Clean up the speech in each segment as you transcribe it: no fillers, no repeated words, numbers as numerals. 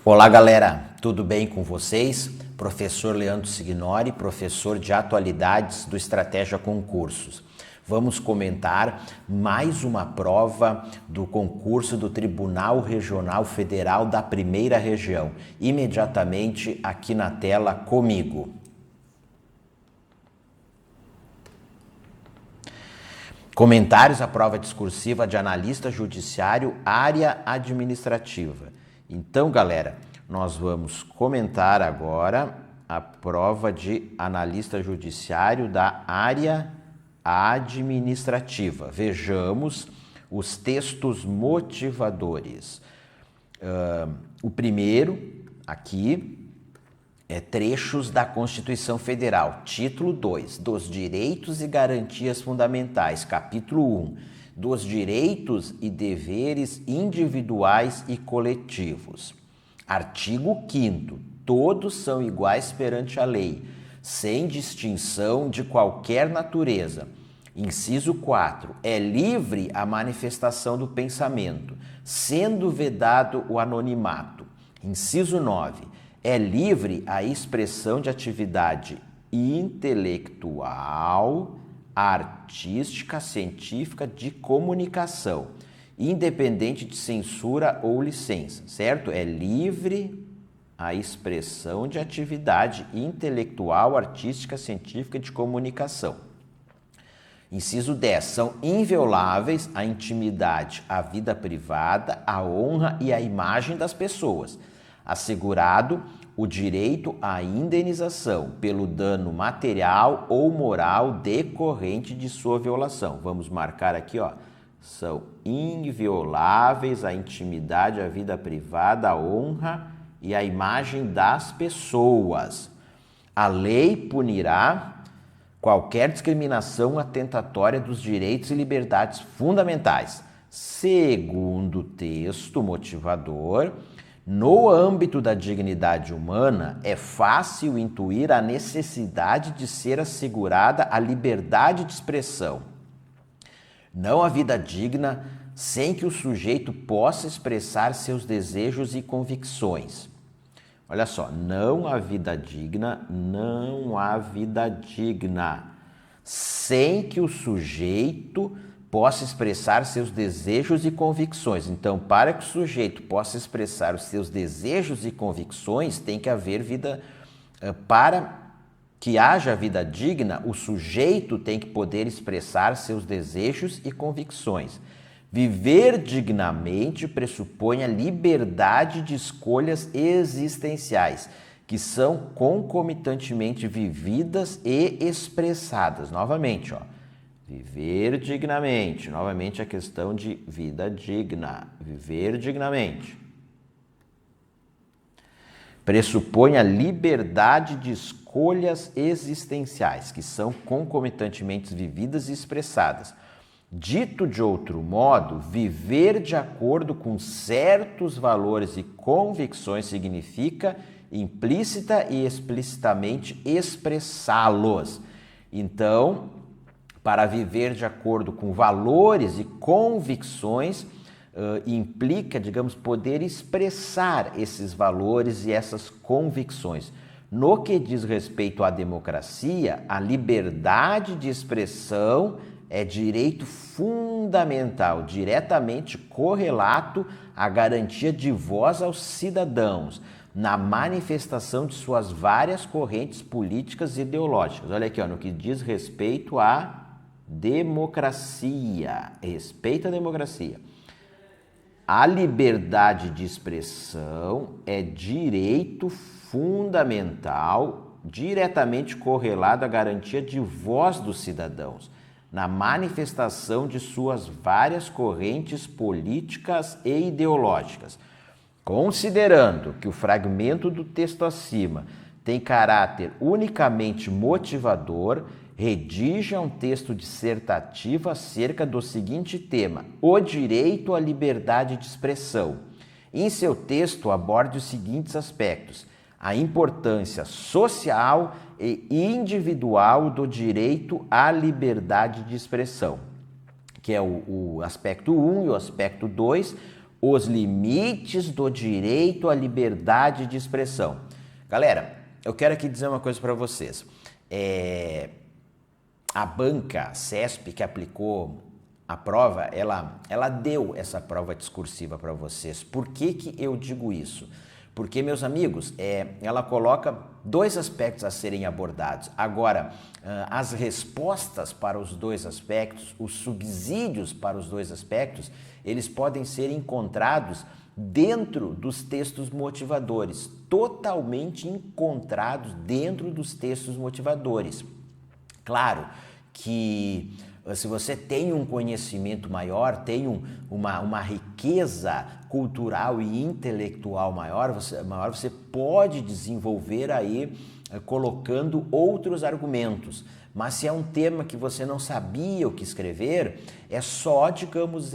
Olá galera, tudo bem com vocês? Professor Leandro Signori, professor de atualidades do Estratégia Concursos. Vamos comentar mais uma prova do concurso do Tribunal Regional Federal da Primeira Região, imediatamente aqui na tela comigo. Comentários à prova discursiva de analista judiciário, área administrativa. Então, galera, nós vamos comentar agora a prova de analista judiciário da área administrativa. Vejamos os textos motivadores. O primeiro, aqui, é trechos da Constituição Federal, título 2, dos direitos e garantias fundamentais, capítulo 1, dos direitos e deveres individuais e coletivos. Artigo 5º, todos são iguais perante a lei, sem distinção de qualquer natureza. Inciso 4, é livre a manifestação do pensamento, sendo vedado o anonimato. Inciso 9, é livre a expressão de atividade intelectual, artística, científica, de comunicação, independente de censura ou licença, certo? É livre a expressão de atividade intelectual, artística, científica, de comunicação. Inciso 10. São invioláveis a intimidade, a vida privada, a honra e a imagem das pessoas, assegurado o direito à indenização pelo dano material ou moral decorrente de sua violação. Vamos marcar aqui, ó. São invioláveis a intimidade, a vida privada, a honra e a imagem das pessoas. A lei punirá qualquer discriminação atentatória dos direitos e liberdades fundamentais. Segundo o texto motivador, no âmbito da dignidade humana, é fácil intuir a necessidade de ser assegurada a liberdade de expressão. Não há vida digna sem que o sujeito possa expressar seus desejos e convicções. Olha só, não há vida digna sem que o sujeito possa expressar seus desejos e convicções. Então, para que o sujeito possa expressar os seus desejos e convicções, tem que haver vida. Para que haja vida digna, o sujeito tem que poder expressar seus desejos e convicções. Viver dignamente pressupõe a liberdade de escolhas existenciais, que são concomitantemente vividas e expressadas. Novamente, ó. Viver dignamente. Novamente a questão de vida digna. Viver dignamente pressupõe a liberdade de escolhas existenciais, que são concomitantemente vividas e expressadas. Dito de outro modo, viver de acordo com certos valores e convicções significa implícita e explicitamente expressá-los. Então, para viver de acordo com valores e convicções, implica, digamos, poder expressar esses valores e essas convicções. No que diz respeito à democracia, a liberdade de expressão é direito fundamental, diretamente correlato à garantia de voz aos cidadãos, na manifestação de suas várias correntes políticas e ideológicas. Olha aqui, ó, no que diz respeito à democracia, respeito à democracia. A liberdade de expressão é direito fundamental, diretamente correlado à garantia de voz dos cidadãos, na manifestação de suas várias correntes políticas e ideológicas. Considerando que o fragmento do texto acima tem caráter unicamente motivador, redija um texto dissertativo acerca do seguinte tema: o direito à liberdade de expressão. Em seu texto, aborde os seguintes aspectos: a importância social e individual do direito à liberdade de expressão, que é o aspecto 1 e o aspecto 2, os limites do direito à liberdade de expressão. Galera, eu quero aqui dizer uma coisa para vocês. A banca, a CESP, que aplicou a prova, ela deu essa prova discursiva para vocês. Por que eu digo isso? Porque, meus amigos, ela coloca dois aspectos a serem abordados. Agora, as respostas para os dois aspectos, os subsídios para os dois aspectos, eles podem ser encontrados dentro dos textos motivadores, totalmente encontrados dentro dos textos motivadores. Claro que se você tem um conhecimento maior, tem uma riqueza cultural e intelectual maior, você pode desenvolver aí colocando outros argumentos. Mas se é um tema que você não sabia o que escrever, é só, digamos,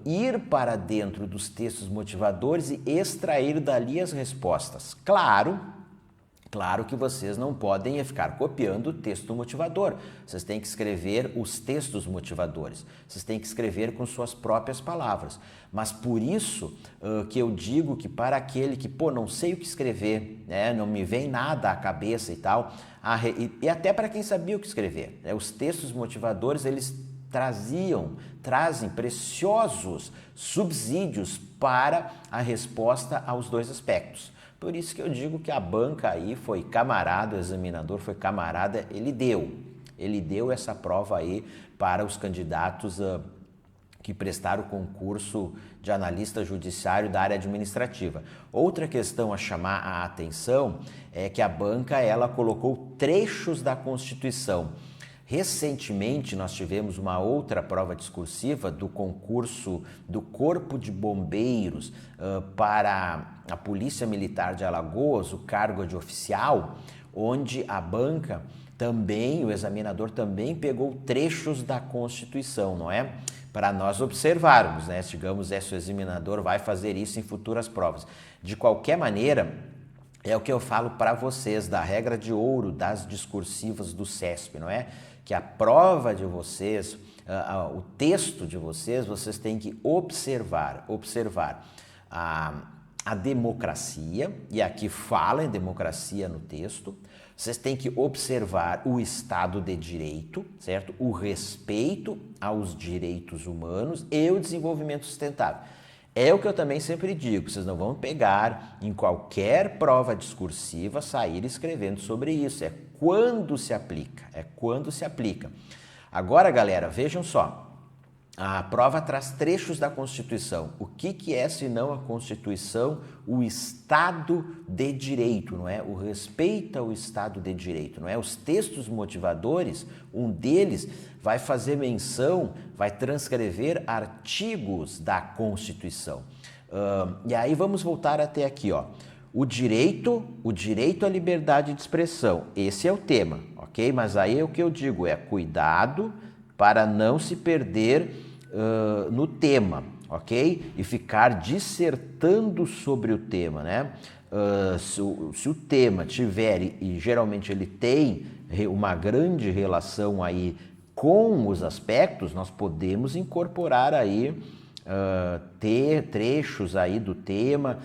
ir para dentro dos textos motivadores e extrair dali as respostas. Claro que vocês não podem ficar copiando o texto motivador. Vocês têm que escrever os textos motivadores. Vocês têm que escrever com suas próprias palavras. Mas por isso que eu digo que para aquele que, não sei o que escrever, né, não me vem nada à cabeça e tal, e até para quem sabia o que escrever, né, os textos motivadores, eles trazem preciosos subsídios para a resposta aos dois aspectos. Por isso que eu digo que a banca aí foi camarada, o examinador foi camarada, ele deu essa prova aí para os candidatos que prestaram o concurso de analista judiciário da área administrativa. Outra questão a chamar a atenção é que a banca, ela colocou trechos da Constituição. Recentemente, nós tivemos uma outra prova discursiva do concurso do Corpo de Bombeiros para a Polícia Militar de Alagoas, o cargo de oficial, onde a banca também, o examinador também pegou trechos da Constituição, não é? Para nós observarmos, né? Digamos, se o examinador vai fazer isso em futuras provas. De qualquer maneira, é o que eu falo para vocês da regra de ouro das discursivas do CESP, não é? Que a prova de vocês, o texto de vocês têm que observar a democracia, e aqui fala em democracia no texto. Vocês têm que observar o Estado de Direito, certo? O respeito aos direitos humanos e o desenvolvimento sustentável. É o que eu também sempre digo, vocês não vão pegar em qualquer prova discursiva, sair escrevendo sobre isso. É quando se aplica. Agora, galera, vejam só. A prova traz trechos da Constituição. O que é, senão a Constituição? O Estado de Direito, não é? O respeito ao Estado de Direito, não é? Os textos motivadores, um deles vai fazer menção, vai transcrever artigos da Constituição. E aí vamos voltar até aqui, ó. O direito à liberdade de expressão. Esse é o tema, ok? Mas aí é o que eu digo, cuidado para não se perder no tema, ok? E ficar dissertando sobre o tema, né? Se o tema tiver, e geralmente ele tem uma grande relação aí com os aspectos, nós podemos incorporar aí, ter trechos aí do tema,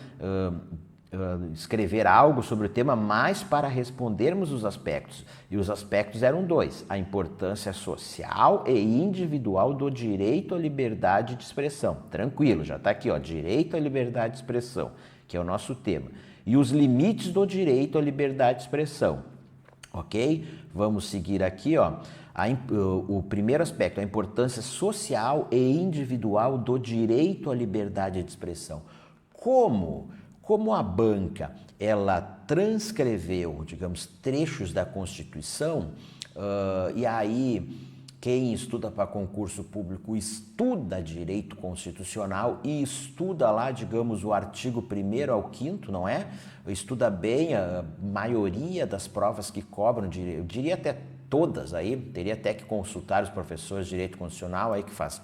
escrever algo sobre o tema, mas para respondermos os aspectos. E os aspectos eram dois: a importância social e individual do direito à liberdade de expressão. Tranquilo, já está aqui, ó, direito à liberdade de expressão, que é o nosso tema. E os limites do direito à liberdade de expressão. Ok? Vamos seguir aqui, ó. O primeiro aspecto, a importância social e individual do direito à liberdade de expressão. Como a banca, ela transcreveu, digamos, trechos da Constituição, e aí quem estuda para concurso público estuda direito constitucional e estuda lá, digamos, o artigo 1º ao 5º, não é? Estuda bem a maioria das provas que cobram, eu diria até todas aí, teria até que consultar os professores de direito constitucional aí que faz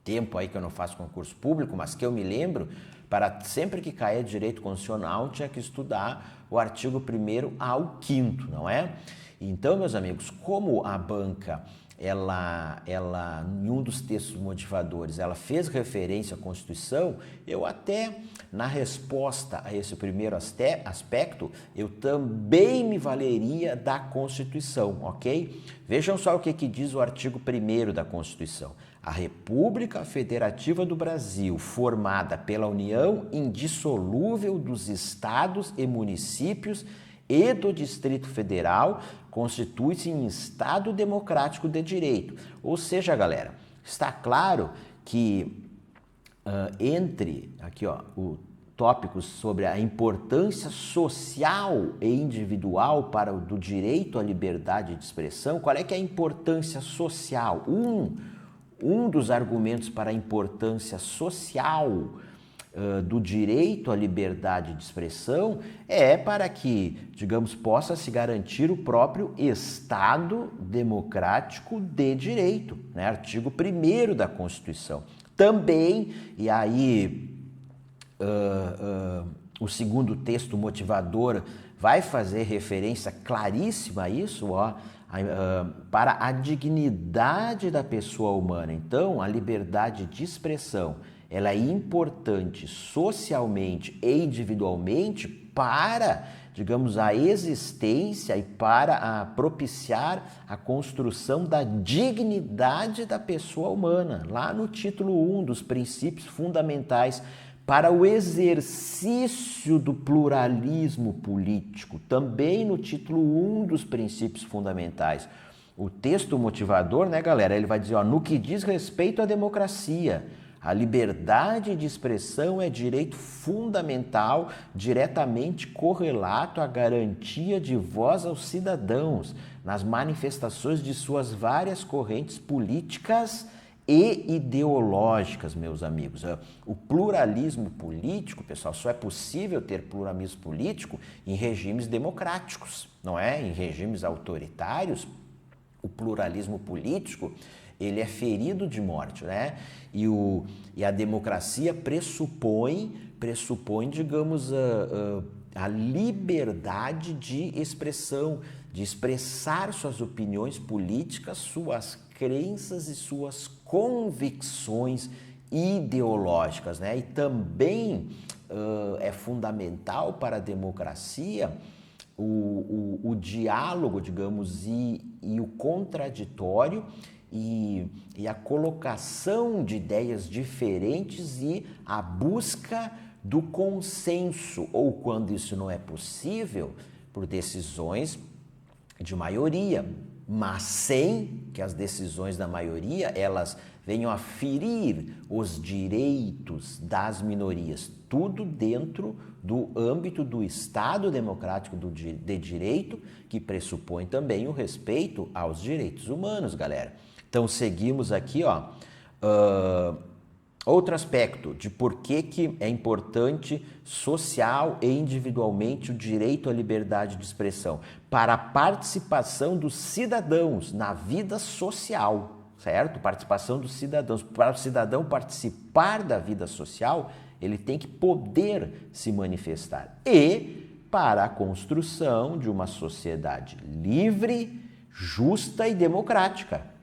tempo aí que eu não faço concurso público, mas que eu me lembro, para sempre que cair direito constitucional, tinha que estudar o artigo 1º ao 5º, não é? Então, meus amigos, como a banca em um dos textos motivadores, ela fez referência à Constituição, eu até, na resposta a esse primeiro aspecto, eu também me valeria da Constituição, ok? Vejam só o que diz o artigo 1º da Constituição. A República Federativa do Brasil, formada pela união indissolúvel dos estados e municípios e do Distrito Federal, constitui-se em Estado democrático de direito. Ou seja, galera, está claro que entre aqui, tópicos sobre a importância social e individual do direito à liberdade de expressão, qual é que é a importância social? Um dos argumentos para a importância social do direito à liberdade de expressão é para que, digamos, possa se garantir o próprio Estado democrático de direito, né? Artigo 1º da Constituição. Também, e aí o segundo texto motivador vai fazer referência claríssima a isso, para a dignidade da pessoa humana. Então, a liberdade de expressão, ela é importante socialmente e individualmente para, digamos, a existência e para propiciar a construção da dignidade da pessoa humana, lá no título 1 dos princípios fundamentais para o exercício do pluralismo político, também no título 1 dos princípios fundamentais. O texto motivador, né, galera, ele vai dizer, no que diz respeito à democracia, a liberdade de expressão é direito fundamental, diretamente correlato à garantia de voz aos cidadãos, nas manifestações de suas várias correntes políticas e ideológicas, meus amigos. O pluralismo político, pessoal, só é possível ter pluralismo político em regimes democráticos, não é? Em regimes autoritários, o pluralismo político, ele é ferido de morte, né? E a democracia pressupõe, digamos, a liberdade de expressão, de expressar suas opiniões políticas, suas crenças e suas convicções ideológicas, né? E também é fundamental para a democracia o diálogo, digamos, e o contraditório e a colocação de ideias diferentes e a busca do consenso, ou quando isso não é possível, por decisões de maioria, mas sem que as decisões da maioria elas venham a ferir os direitos das minorias, tudo dentro do âmbito do Estado democrático de direito, que pressupõe também o respeito aos direitos humanos, galera. Então, seguimos aqui, outro aspecto de por que é importante social e individualmente o direito à liberdade de expressão, para a participação dos cidadãos na vida social, certo? Participação dos cidadãos. Para o cidadão participar da vida social, ele tem que poder se manifestar. E para a construção de uma sociedade livre, justa e democrática.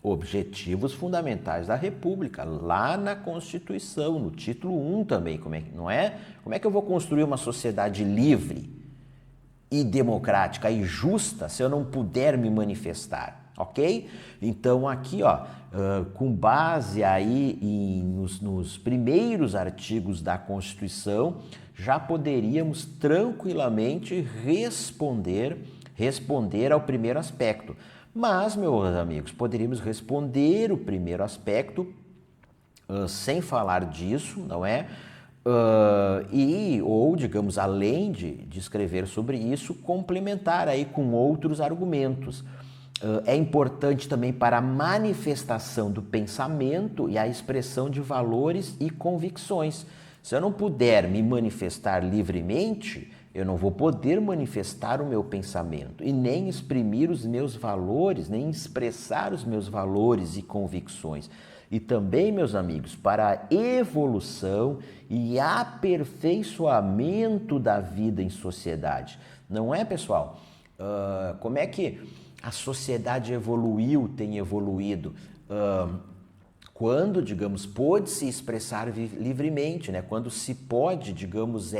Objetivos fundamentais da República, lá na Constituição, no título 1 também, não é? Como é que eu vou construir uma sociedade livre e democrática e justa se eu não puder me manifestar, ok? Então aqui, com base aí nos primeiros artigos da Constituição, já poderíamos tranquilamente responder ao primeiro aspecto. Mas, meus amigos, poderíamos responder o primeiro aspecto sem falar disso, não é? Ou, digamos, além de escrever sobre isso, complementar aí com outros argumentos. É importante também para a manifestação do pensamento e a expressão de valores e convicções. Se eu não puder me manifestar livremente, eu não vou poder manifestar o meu pensamento e nem exprimir os meus valores, nem expressar os meus valores e convicções. E também, meus amigos, para a evolução e aperfeiçoamento da vida em sociedade. Não é, pessoal? Como é que a sociedade evoluiu, tem evoluído? Quando, digamos, pôde se expressar livremente, né? Quando se pode, digamos,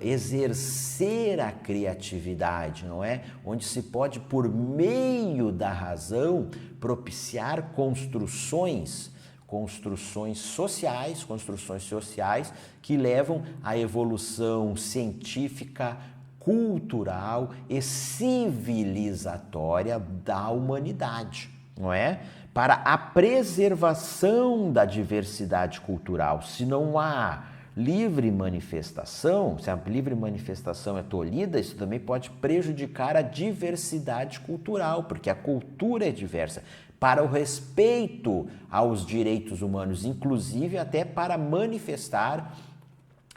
exercer a criatividade, não é? Onde se pode, por meio da razão, propiciar construções sociais que levam à evolução científica, cultural e civilizatória da humanidade, não é? Para a preservação da diversidade cultural. Se não há livre manifestação, se a livre manifestação é tolhida, isso também pode prejudicar a diversidade cultural, porque a cultura é diversa. Para o respeito aos direitos humanos, inclusive até para manifestar,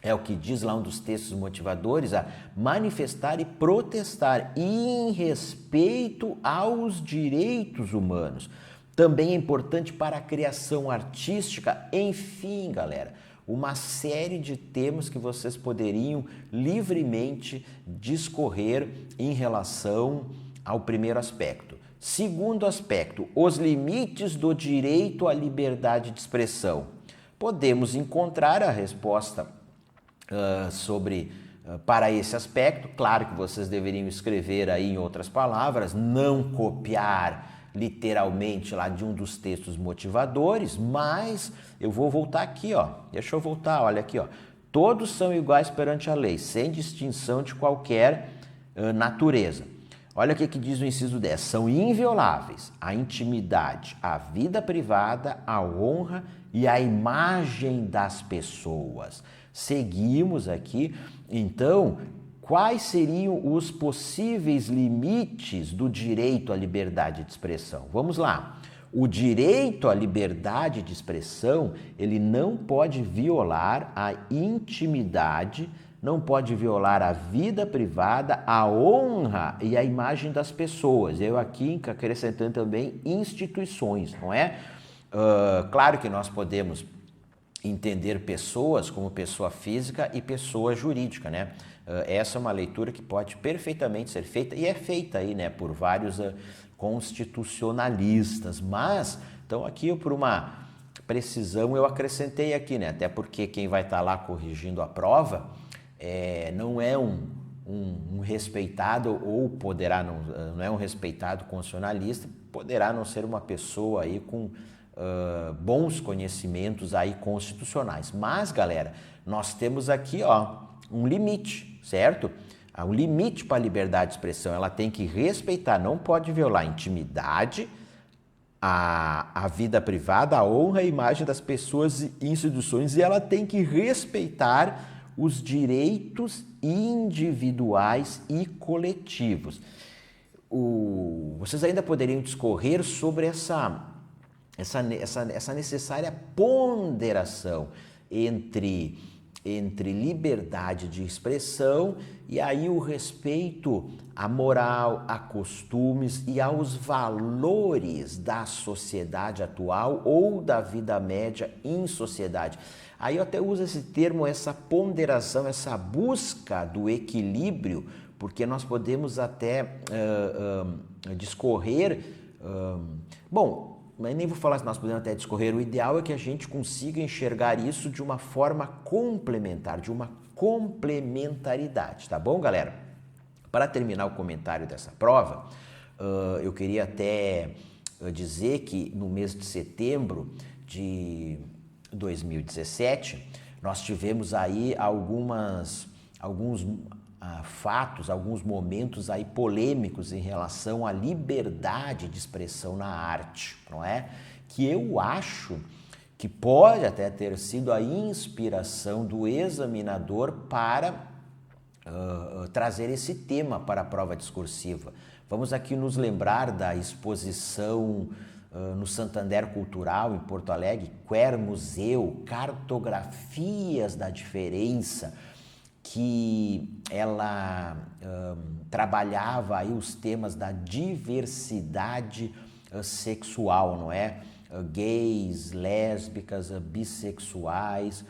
é o que diz lá um dos textos motivadores, a manifestar e protestar em respeito aos direitos humanos. Também é importante para a criação artística, enfim, galera, uma série de temas que vocês poderiam livremente discorrer em relação ao primeiro aspecto. Segundo aspecto, os limites do direito à liberdade de expressão. Podemos encontrar a resposta para esse aspecto. Claro que vocês deveriam escrever aí em outras palavras, não copiar literalmente lá de um dos textos motivadores, mas eu vou voltar aqui, ó. Deixa eu voltar, olha aqui, ó. Todos são iguais perante a lei, sem distinção de qualquer natureza. Olha o que diz o inciso 10. São invioláveis a intimidade, a vida privada, a honra e a imagem das pessoas. Seguimos aqui, então, quais seriam os possíveis limites do direito à liberdade de expressão? Vamos lá. O direito à liberdade de expressão, ele não pode violar a intimidade, não pode violar a vida privada, a honra e a imagem das pessoas. Eu aqui acrescentando também instituições, não é? Claro que nós podemos entender pessoas como pessoa física e pessoa jurídica, né? Essa é uma leitura que pode perfeitamente ser feita e é feita aí, né, por vários constitucionalistas, mas então aqui por uma precisão eu acrescentei aqui, né? Até porque quem vai estar lá corrigindo a prova não é um respeitado ou poderá não é um respeitado constitucionalista, poderá não ser uma pessoa aí com bons conhecimentos aí constitucionais. Mas, galera, nós temos aqui, ó, um limite, certo? Há um limite para a liberdade de expressão. Ela tem que respeitar, não pode violar a intimidade, a vida privada, a honra e a imagem das pessoas e instituições, e ela tem que respeitar os direitos individuais e coletivos. Vocês ainda poderiam discorrer sobre essa necessária ponderação entre liberdade de expressão e aí o respeito à moral, a costumes e aos valores da sociedade atual ou da vida média em sociedade. Aí eu até uso esse termo, essa ponderação, essa busca do equilíbrio, porque nós podemos até discorrer, mas nem vou falar se nós podemos até discorrer, o ideal é que a gente consiga enxergar isso de uma forma complementar, de uma complementaridade, tá bom, galera? Para terminar o comentário dessa prova, eu queria até dizer que no mês de setembro de 2017, nós tivemos aí alguns fatos, alguns momentos aí polêmicos em relação à liberdade de expressão na arte, não é? Que eu acho que pode até ter sido a inspiração do examinador para trazer esse tema para a prova discursiva. Vamos aqui nos lembrar da exposição no Santander Cultural, em Porto Alegre, Quer Museu, Cartografias da Diferença, que ela trabalhava aí os temas da diversidade sexual, não é? Gays, lésbicas, bissexuais,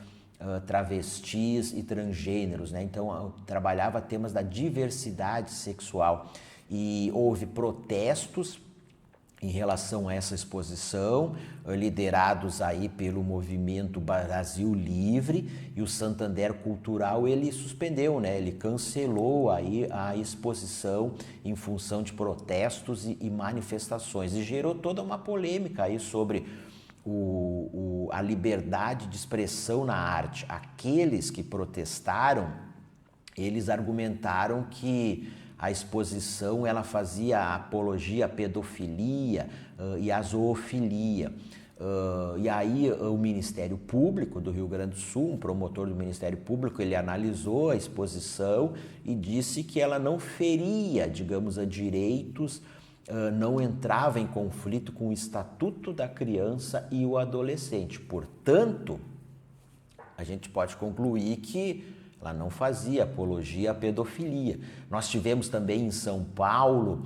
travestis e transgêneros, né? Então, trabalhava temas da diversidade sexual. e houve protestos em relação a essa exposição, liderados aí pelo movimento Brasil Livre, e o Santander Cultural ele suspendeu, né? Ele cancelou aí a exposição em função de protestos e manifestações, e gerou toda uma polêmica aí sobre a liberdade de expressão na arte. Aqueles que protestaram, eles argumentaram que a exposição ela fazia apologia à pedofilia e à zoofilia. E aí o Ministério Público do Rio Grande do Sul, um promotor do Ministério Público, ele analisou a exposição e disse que ela não feria, digamos, a direitos, não entrava em conflito com o Estatuto da Criança e o Adolescente. Portanto, a gente pode concluir que ela não fazia apologia à pedofilia. Nós tivemos também em São Paulo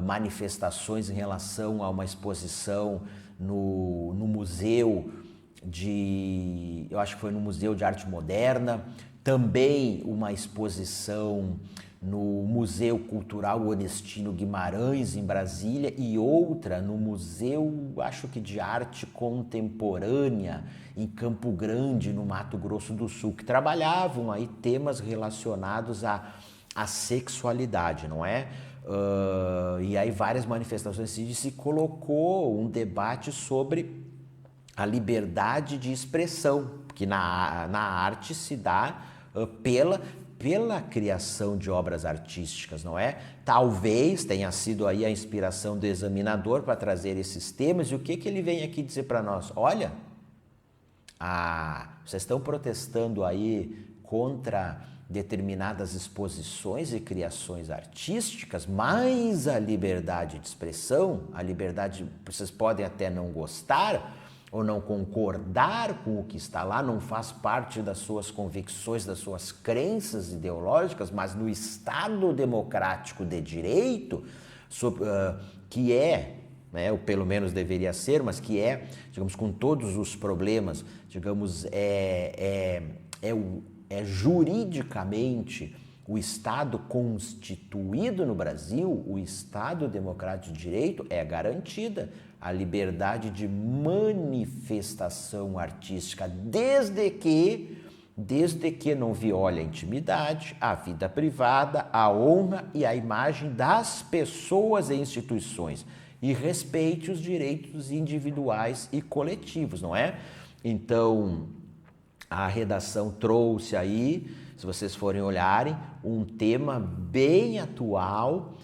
manifestações em relação a uma exposição no museu eu acho que foi no Museu de Arte Moderna, também uma exposição no Museu Cultural Onestino Guimarães, em Brasília, e outra no Museu, acho que de Arte Contemporânea, em Campo Grande, no Mato Grosso do Sul, que trabalhavam aí temas relacionados à sexualidade, não é? E aí várias manifestações se colocou um debate sobre a liberdade de expressão, que na arte se dá pela criação de obras artísticas, não é? Talvez tenha sido aí a inspiração do examinador para trazer esses temas, e o que ele vem aqui dizer para nós? Olha, vocês estão protestando aí contra determinadas exposições e criações artísticas, mas a liberdade de expressão, a liberdade, vocês podem até não gostar ou não concordar com o que está lá, não faz parte das suas convicções, das suas crenças ideológicas, mas no Estado democrático de direito, que é, né, ou pelo menos deveria ser, mas que é, digamos, com todos os problemas, digamos, juridicamente o Estado constituído no Brasil, o Estado democrático de direito, é garantida a liberdade de manifestação artística, desde que não viole a intimidade, a vida privada, a honra e a imagem das pessoas e instituições, e respeite os direitos individuais e coletivos, não é? Então, a redação trouxe aí, se vocês forem olharem, um tema bem atual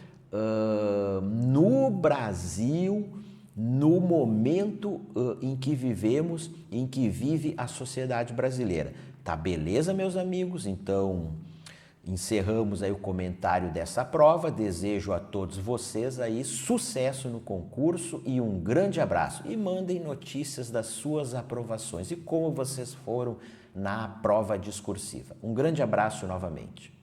no Brasil, no momento em que vivemos, em que vive a sociedade brasileira. Tá beleza, meus amigos? Então, encerramos aí o comentário dessa prova. Desejo a todos vocês aí sucesso no concurso e um grande abraço. E mandem notícias das suas aprovações e como vocês foram na prova discursiva. Um grande abraço novamente.